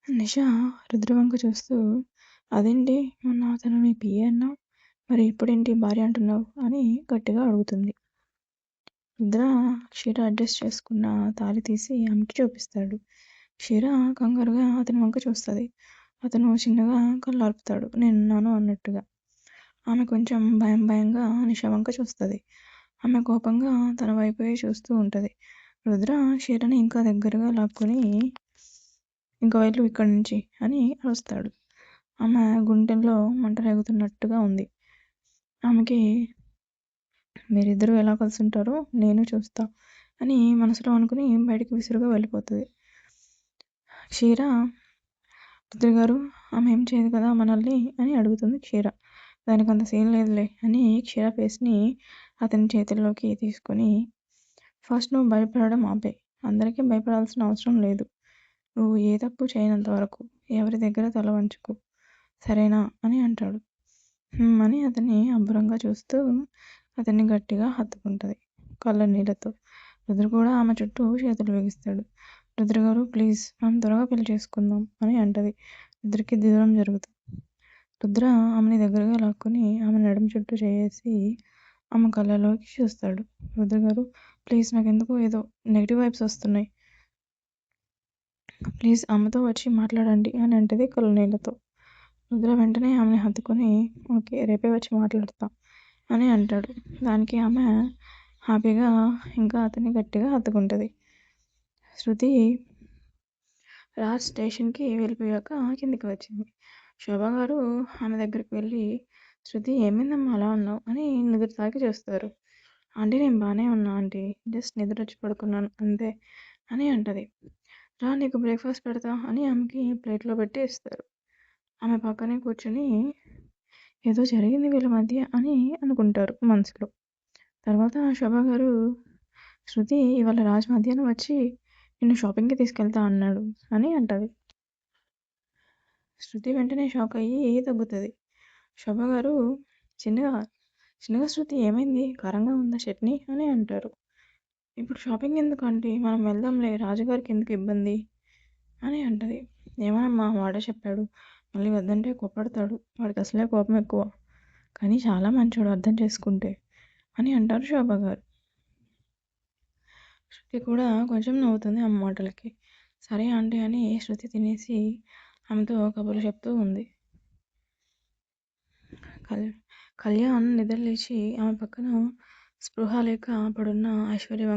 నిషా రుద్ర వంక చూస్తూ అదేంటి మొన్న అతను నీ పిఏ అన్నావు, మరి ఇప్పుడేంటి భార్య అంటున్నావు అని గట్టిగా అడుగుతుంది. రుద్ర క్షీర అడ్జస్ట్ చేసుకున్న తాళి తీసి ఆమెకి చూపిస్తాడు. క్షీర కంగారుగా అతని వంక చూస్తుంది. అతను చిన్నగా కళ్ళార్పుతాడు, నేనున్నాను అన్నట్టుగా. ఆమె కొంచెం భయంగా నిషా వంక చూస్తుంది. ఆమె కోపంగా తన వైపే చూస్తూ ఉంటుంది. రుద్ర క్షీరని ఇంకా దగ్గరగా లాక్కుని ఇంకా వెళ్ళు ఇక్కడి నుంచి అని అరుస్తాడు. ఆమె గుండెల్లో మంట రేగుతున్నట్టుగా ఉంది. ఆమెకి మీరిద్దరూ ఎలా కలిసి ఉంటారో నేను చూస్తా అని మనసులో అనుకుని బయటికి విసురుగా వెళ్ళిపోతుంది. క్షీర రుద్ర గారు ఆమె ఏం చేయదు కదా మనల్ని అని అడుగుతుంది క్షీర. దానికి అంత సీన్ లేదులే అని క్షీర ఫేస్ని అతని చేతుల్లోకి తీసుకొని, ఫస్ట్ నువ్వు భయపడడం ఆపే, అందరికీ భయపడాల్సిన అవసరం లేదు, నువ్వు ఏ తప్పు చేయనంత వరకు ఎవరి దగ్గర తల వంచుకు, సరేనా అని అంటాడు. అని అతన్ని అబ్బురంగా చూస్తూ అతన్ని గట్టిగా హత్తుకుంటుంది కళ్ళ నీళ్ళతో. రుద్ర కూడా ఆమె చుట్టూ చేతులు బిగిస్తాడు. రుద్ర గారు ప్లీజ్ మనం త్వరగా పెళ్లి చేసుకుందాం అని అంటది. రుద్రకి దూరం జరుగుతుంది. రుద్ర ఆమెని దగ్గరగా లాక్కుని ఆమె నడుము చుట్టూ చేసి ఆమె కళ్ళలోకి చూస్తాడు. రుద్ర గారు ప్లీజ్, నాకెందుకో ఏదో నెగిటివ్ వైబ్స్ వస్తున్నాయి, ప్లీజ్ అమ్మతో వచ్చి మాట్లాడండి అని అంటది కళ్ళ నీళ్ళతో. రుద్ర వెంటనే ఆమెని హత్తుకొని ఓకే రేపే వచ్చి మాట్లాడతా అని అంటాడు. దానికి ఆమె హ్యాపీగా ఇంకా అతన్ని గట్టిగా హత్తుకుంటుంది. శృతి రాజ్ స్టేషన్కి వెళ్ళిపోయాక కిందికి వచ్చింది. శోభా గారు ఆమె దగ్గరికి వెళ్ళి శృతి ఏమైందమ్మా అలా ఉన్నావు అని నిద్ర తాకి చేస్తారు. ఆంటీ నేను బాగానే ఉన్నా ఆంటీ, జస్ట్ నిద్ర వచ్చి పడుకున్నాను అంతే అని అంటది. రా నీకు బ్రేక్ఫాస్ట్ పెడతా అని ఆమెకి ప్లేట్లో పెట్టి ఇస్తారు. ఆమె పక్కనే కూర్చొని ఏదో జరిగింది వీళ్ళ మధ్య అని అనుకుంటారు మనసులో. తర్వాత శోభా గారు శృతి ఇవాళ రాజ్ మధ్యాహ్నం వచ్చి నిన్ను షాపింగ్కి తీసుకెళ్తా అన్నాడు అని అంటది. శృతి వెంటనే షాక్ అయ్యి తగ్గుతుంది. శోభా గారు చిన్నగా శృతి ఏమైంది, కారంగా ఉందా చట్నీ అని అంటారు. ఇప్పుడు షాపింగ్ ఎందుకు ఆంటీ, మనం వెళ్దాంలే, రాజుగారికి ఎందుకు ఇబ్బంది అని అంటది. ఏమోనమ్మా వాడే చెప్పాడు, మళ్ళీ వద్దంటే కోపడతాడు, వాడికి అసలే కోపం ఎక్కువ, కానీ చాలా మంచోడు అర్థం చేసుకుంటే అని అంటారు శోభా గారు. శృతి కూడా కొంచెం నవ్వుతుంది ఆమె మాటలకి. సరే ఆంటీ అని శృతి తినేసి ఆమెతో కబుర్లు చెప్తూ ఉంది. కళ్యాణ్ నిద్ర లేచి ఆమె పక్కన స్పృహ లేక పడున్న ఐశ్వర్య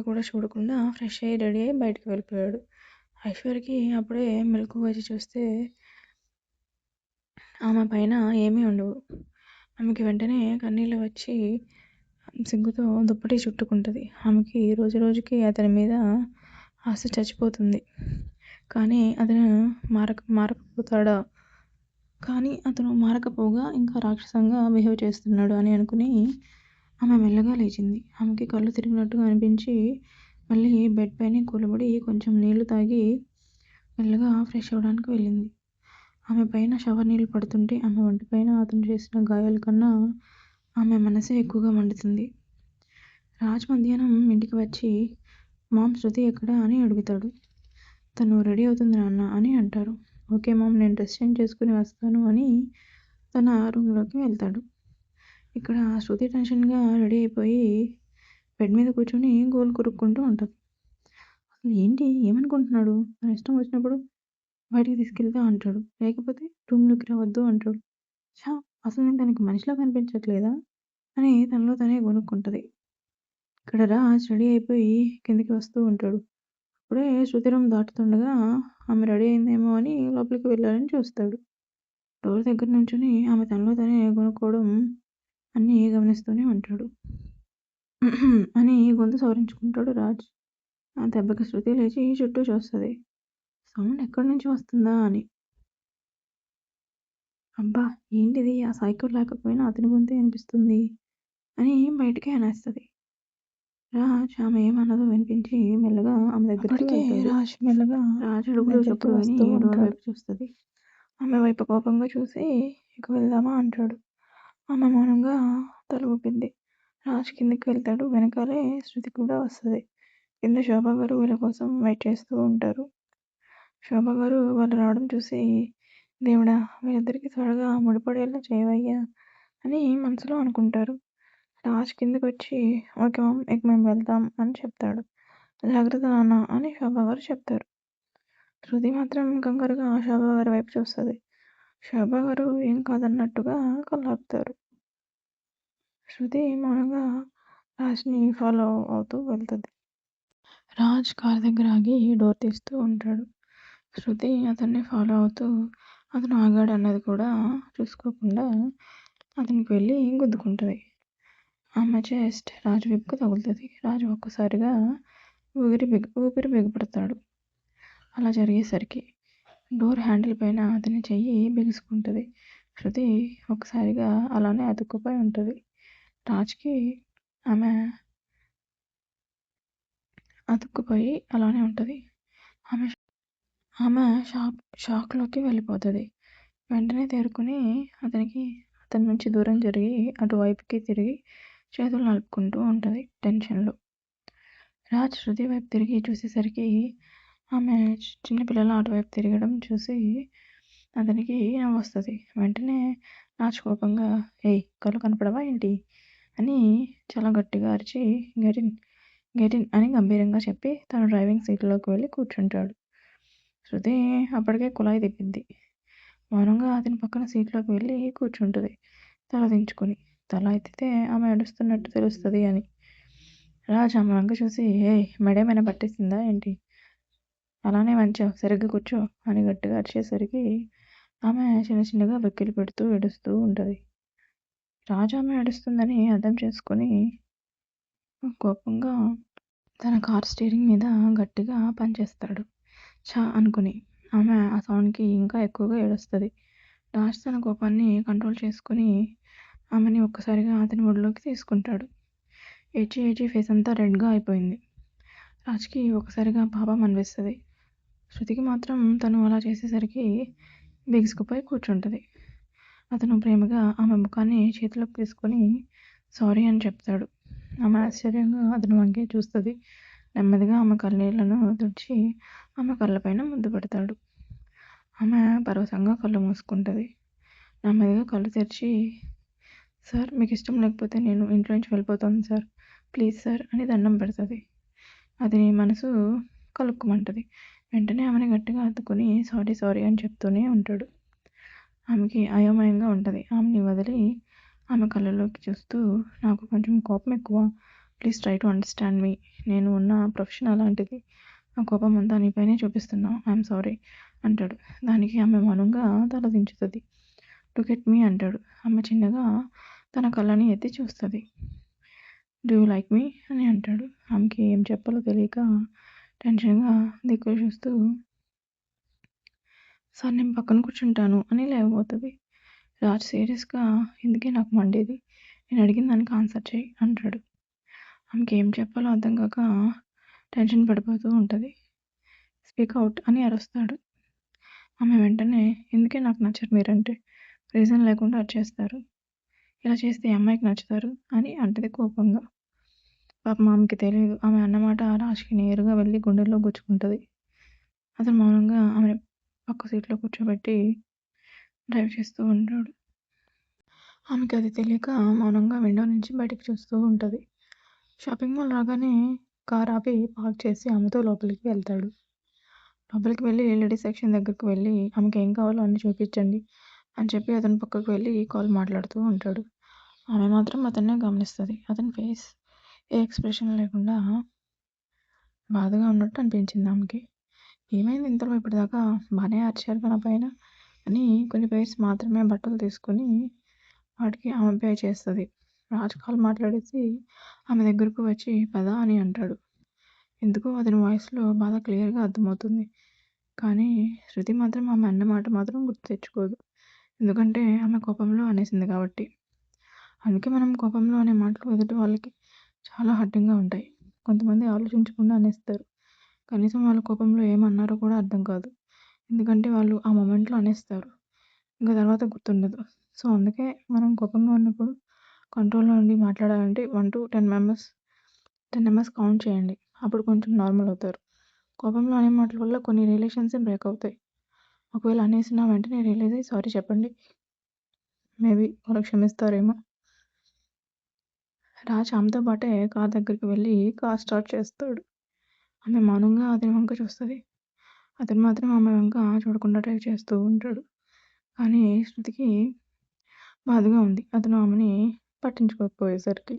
కూడా చూడకుండా ఫ్రెష్ అయ్యి రెడీ అయ్యి బయటకు వెళ్ళిపోయాడు. ఐశ్వర్యకి అప్పుడే మెలకు వచ్చి చూస్తే ఆమె పైన ఏమీ ఉండవు. ఆమెకి వెంటనే కన్నీళ్ళు వచ్చి సిగ్గుతో దుప్పటి చుట్టుకుంటుంది. ఆమెకి రోజు రోజుకి అతని మీద ఆశ చచ్చిపోతుంది. కానీ అతను మారకపోతాడా, కానీ అతను మారకపోగా ఇంకా రాక్షసంగా బిహేవ్ చేస్తున్నాడు అని అనుకుని ఆమె మెల్లగా లేచింది. ఆమెకి కళ్ళు తిరిగినట్టుగా అనిపించి మళ్ళీ బెడ్ పైన కూలబడి కొంచెం నీళ్లు తాగి మెల్లగా ఫ్రెష్ అవ్వడానికి వెళ్ళింది. ఆమె పైన షవర్ నీళ్ళు పడుతుంటే ఆమె ఒంటిపైన అతను చేసిన గాయాల కన్నా ఆమె మనసే ఎక్కువగా మండుతుంది. రాజ్ మధ్యాహ్నం ఇంటికి వచ్చి మామ్ శృతి ఎక్కడా అని అడుగుతాడు. తను రెడీ అవుతుంది నాన్న అని అంటారు. ఓకే మామ్, నేను డ్రెస్ చేంజ్ చేసుకుని వస్తాను అని తన రూమ్లోకి వెళ్తాడు. ఇక్కడ శృతి టెన్షన్గా రెడీ అయిపోయి బెడ్ మీద కూర్చొని గోలు కొరుక్కుంటూ ఉంటుంది. అసలు ఏంటి, ఏమనుకుంటున్నాడు, తన ఇష్టం వచ్చినప్పుడు బయటికి తీసుకెళ్తా అంటాడు, లేకపోతే రూమ్లోకి రావద్దు అంటాడు. అసలు నేను తనకి మనిషిలా కనిపించట్లేదా అని తనలో తనే కొనుక్కుంటుంది. ఇక్కడ రాజ్ రెడీ అయిపోయి కిందికి వస్తూ ఉంటాడు. అప్పుడే శృతి రూమ్ దాటుతుండగా ఆమె రెడీ అయిందేమో అని లోపలికి వెళ్ళాలని చూస్తాడు. డోర్ దగ్గర నుంచుని ఆమె తనలో తనే కొనుక్కోవడం అన్నీ గమనిస్తూనే ఉంటాడు. అని గొంతు సవరించుకుంటాడు రాజ్. ఆ దెబ్బకి శృతి లేచి చుట్టూ చూస్తుంది, సౌండ్ ఎక్కడి నుంచి వస్తుందా అని. అబ్బా ఏంటిది, ఆ సైకిల్ లేకపోయినా అతని గొంతే అనిపిస్తుంది అని బయటికి అనేస్తుంది. రాజ్ ఆమె ఏమన్నదో వినిపించి మెల్లగా ఆమె దగ్గరికి రాజ్ అడుగులు చప్పుడు విని డోర్ వైపు చూస్తుంది. ఆమె వైపు కోపంగా చూసి ఇక వెళ్దామా అంటాడు. ఆమె మౌనంగా తల ఊపింది. రాజ్ కిందికి వెళ్తాడు. వెనకాలే శృతి కూడా వస్తుంది. కింద శోభా గారు వీళ్ళ కోసం వెయిట్ చేస్తూ ఉంటారు. శోభ గారు వాళ్ళు రావడం చూసి, దేవుడా! వీళ్ళిద్దరికీ త్వరగా ముడిపడేలా చేయవయ్యా అని మనసులో అనుకుంటారు. రాజ్ కిందకొచ్చి, ఓకే మామ్, ఇక మేము వెళ్తాం అని చెప్తాడు. జాగ్రత్త నాన్న అని శోభ గారు చెప్తారు. శృతి మాత్రం కంగారుగా శోభ గారి వైపు చూస్తుంది. శోభ గారు ఏం కాదన్నట్టుగా కళ్ళాపుతారు. శృతి మౌనంగా రాజ్ని ఫాలో అవుతూ వెళ్తుంది. రాజ్ కార్ దగ్గర ఆగి డోర్ తీస్తూ ఉంటాడు. శృతి అతన్ని ఫాలో అవుతూ అతను ఆగాడు అన్నది కూడా చూసుకోకుండా అతనికి వెళ్ళి గుద్దుకుంటుంది. ఆమె చెస్ట్ రాజు వైపుకు తగులుతుంది. రాజు ఒక్కసారిగా ఊపిరి బిగపడతాడు. అలా జరిగేసరికి డోర్ హ్యాండిల్ పైన అతని చెయ్యి బిగుసుకుంటుంది. శృతి ఒక్కసారిగా అలానే అతుక్కుపోయి ఉంటుంది. రాజ్కి ఆమె అతుక్కుపోయి అలానే ఉంటుంది. ఆమె ఆమె షాక్లోకి వెళ్ళిపోతుంది. వెంటనే తేరుకుని అతని నుంచి దూరం జరిగి అటువైపుకి తిరిగి చేతులు నలుపుకుంటూ ఉంటుంది టెన్షన్లో. రాజ్ శృతి వైపు తిరిగి చూసేసరికి ఆమె చిన్నపిల్లల అటువైపు తిరగడం చూసి అతనికి నవ్వొస్తుంది. వెంటనే రాజ్ కోపంగా, ఏయ్, కళ్ళు కనపడవా ఏంటి అని చాలా గట్టిగా అరిచి గెటిన్ అని గంభీరంగా చెప్పి తను డ్రైవింగ్ సీట్లోకి వెళ్ళి కూర్చుంటాడు. శృతి అప్పటికే కుళాయి తిప్పింది. మౌనంగా అతని పక్కన సీట్లోకి వెళ్ళి కూర్చుంటుంది, తల దించుకొని. తల ఎత్తితే ఆమె ఏడుస్తున్నట్టు తెలుస్తుంది అని. రాజ్ ఆమె వంక చూసి, ఏయ్, మెడేమైనా పట్టేసిందా ఏంటి, అలానే వంచావు, సరిగ్గా కూర్చో అని గట్టిగా అరిచేసరికి ఆమె చిన్నగా వెక్కిలి పెడుతూ ఏడుస్తూ ఉంటుంది. రాజు ఆమె ఏడుస్తుందని అర్థం చేసుకొని కోపంగా తన కార్ స్టీరింగ్ మీద గట్టిగా పనిచేస్తాడు. ఛా అనుకుని ఆమె ఆ సౌండ్కి ఇంకా ఎక్కువగా ఏడుస్తుంది. రాజ్ తన కోపాన్ని కంట్రోల్ చేసుకుని ఆమెని ఒక్కసారిగా అతని ఒడిలోకి తీసుకుంటాడు. ఏడ్చి ఫేస్ అంతా రెడ్గా అయిపోయింది. రాజ్కి ఒకసారిగా పాపం అనిపిస్తుంది. శృతికి మాత్రం తను అలా చేసేసరికి బిగుసుకుపోయి కూర్చుంటుంది. అతను ప్రేమగా ఆమె ముఖాన్ని చేతిలోకి తీసుకొని సారీ అని చెప్తాడు. ఆమె ఆశ్చర్యంగా అతని వంకే చూస్తుంది. నెమ్మదిగా ఆమె కన్నీళ్లను తుడిచి ఆమె కళ్ళపైన ముద్దు పెడతాడు. ఆమె పరవశంగా కళ్ళు మూసుకుంటుంది. నెమ్మదిగా కళ్ళు తెరిచి, సార్, మీకు ఇష్టం లేకపోతే నేను ఇంట్లో నుంచి వెళ్ళిపోతాను సార్, ప్లీజ్ సార్ అని దండం పెడుతుంది. అది మనసు కలుక్కుమంటుంది. వెంటనే ఆమెని గట్టిగా హత్తుకుని సారీ అని చెప్తూనే ఉంటాడు. ఆమెకి అయోమయంగా ఉంటుంది. ఆమెని వదిలి ఆమె కళ్ళలోకి చూస్తూ, నాకు కొంచెం కోపం ఎక్కువ, ప్లీజ్ ట్రై టు అండర్స్టాండ్ మీ, నేను ఉన్న ప్రొఫెషన్ అలాంటిది, ఆ కోపం అంతా నీపైనే చూపిస్తున్నా, ఐఎమ్ సారీ అంటాడు. దానికి ఆమె మౌనంగా తల దించుతుంది. లుక్ ఎట్ మీ అంటాడు. ఆమె చిన్నగా తన కళ్ళని ఎత్తి చూస్తుంది. డూ యూ లైక్ మీ అని అంటాడు. ఆమెకి ఏం చెప్పాలో తెలియక టెన్షన్గా దిక్కులు చూస్తూ, సార్, నేను పక్కన కూర్చుంటాను అని లేవబోతుంది. రాజ్ సీరియస్గా, ఎందుకే నాకు మండేది, నేను అడిగిన దానికి ఆన్సర్ చేయి అంటాడు. ఆమెకి ఏం చెప్పాలో అర్థం కాక టెన్షన్ పడిపోతూ ఉంటుంది. స్పీక్ అవుట్ అని అరుస్తాడు. ఆమె వెంటనే, ఎందుకే నాకు నచ్చరు మీరంటే, రీజన్ లేకుండా అరిచేస్తారు, ఇలా చేస్తే ఈ అమ్మాయికి నచ్చుతారు అని అంటది కోపంగా. పాపం ఆమెకి తెలియదు, ఆమె అన్నమాట రాజ్కి నేరుగా వెళ్ళి గుండెల్లో గుచ్చుకుంటుంది. అతను మౌనంగా ఆమెను పక్క సీట్లో కూర్చోబెట్టి డ్రైవ్ చేస్తూ ఉంటాడు. ఆమెకి అది తెలియక మౌనంగా విండో నుంచి బయటకు చూస్తూ ఉంటుంది. షాపింగ్ మాల్ రాగానే కార్ ఆపి పార్క్ చేసి ఆమెతో లోపలికి వెళ్తాడు. లోపలికి వెళ్ళి లేడీస్ సెక్షన్ దగ్గరకు వెళ్ళి ఆమెకి ఏం కావాలో అన్ని చూపించండి అని చెప్పి అతను పక్కకు వెళ్ళి కాల్ మాట్లాడుతూ ఉంటాడు. ఆమె మాత్రం అతన్నే గమనిస్తుంది. అతని ఫేస్ ఏ ఎక్స్ప్రెషన్ లేకుండా బాధగా ఉన్నట్టు అనిపించింది ఆమెకి. ఏమైంది ఇంతలో, ఇప్పటిదాకా బాగానే అరిచారు నా పైన అని కొన్ని పేర్స్ మాత్రమే బట్టలు తీసుకుని వాటికి ఆమె పే చేస్తుంది. రాజ్ కాల్ మాట్లాడేసి ఆమె దగ్గరకు వచ్చి పద అని అంటాడు. ఎందుకో అతని వాయిస్లో బాధ క్లియర్గా అర్థమవుతుంది. కానీ శృతి మాత్రం ఆమె అన్న మాట మాత్రం గుర్తు తెచ్చుకోదు. ఎందుకంటే ఆమె కోపంలో అనేసింది కాబట్టి. అందుకే మనం కోపంలో అనే మాటలు ఎదుటి వాళ్ళకి చాలా హర్టింగ్గా ఉంటాయి. కొంతమంది ఆలోచించకుండా అనేస్తారు. కనీసం వాళ్ళ కోపంలో ఏమన్నారో కూడా అర్థం కాదు. ఎందుకంటే వాళ్ళు ఆ మొమెంట్లో అనేస్తారు, ఇంకా తర్వాత గుర్తుండదు. సో అందుకే మనం కోపంగా ఉన్నప్పుడు కంట్రోల్లో ఉండి మాట్లాడాలంటే 1 to 10 మెంబర్స్ కౌంట్ చేయండి, అప్పుడు కొంచెం నార్మల్ అవుతారు. కోపంలో అనే మాటల వల్ల కొన్ని రిలేషన్సే బ్రేక్ అవుతాయి. ఒకవేళ అనేసిన వెంటనే రియలైజ్ అయ్యి సారీ చెప్పండి. మేబీ వాళ్ళు క్షమిస్తారేమో. రాజ్ ఆమెతో పాటే కార్ దగ్గరికి వెళ్ళి కార్ స్టార్ట్ చేస్తాడు. ఆమె మౌనంగా అతని వంక చూస్తుంది. అతను మాత్రం ఆమె వంక చూడకుండా డ్రైవ్ చేస్తూ ఉంటాడు. కానీ శృతికి బాధగా ఉంది అతను ఆమెని పట్టించుకోకపోయేసరికి.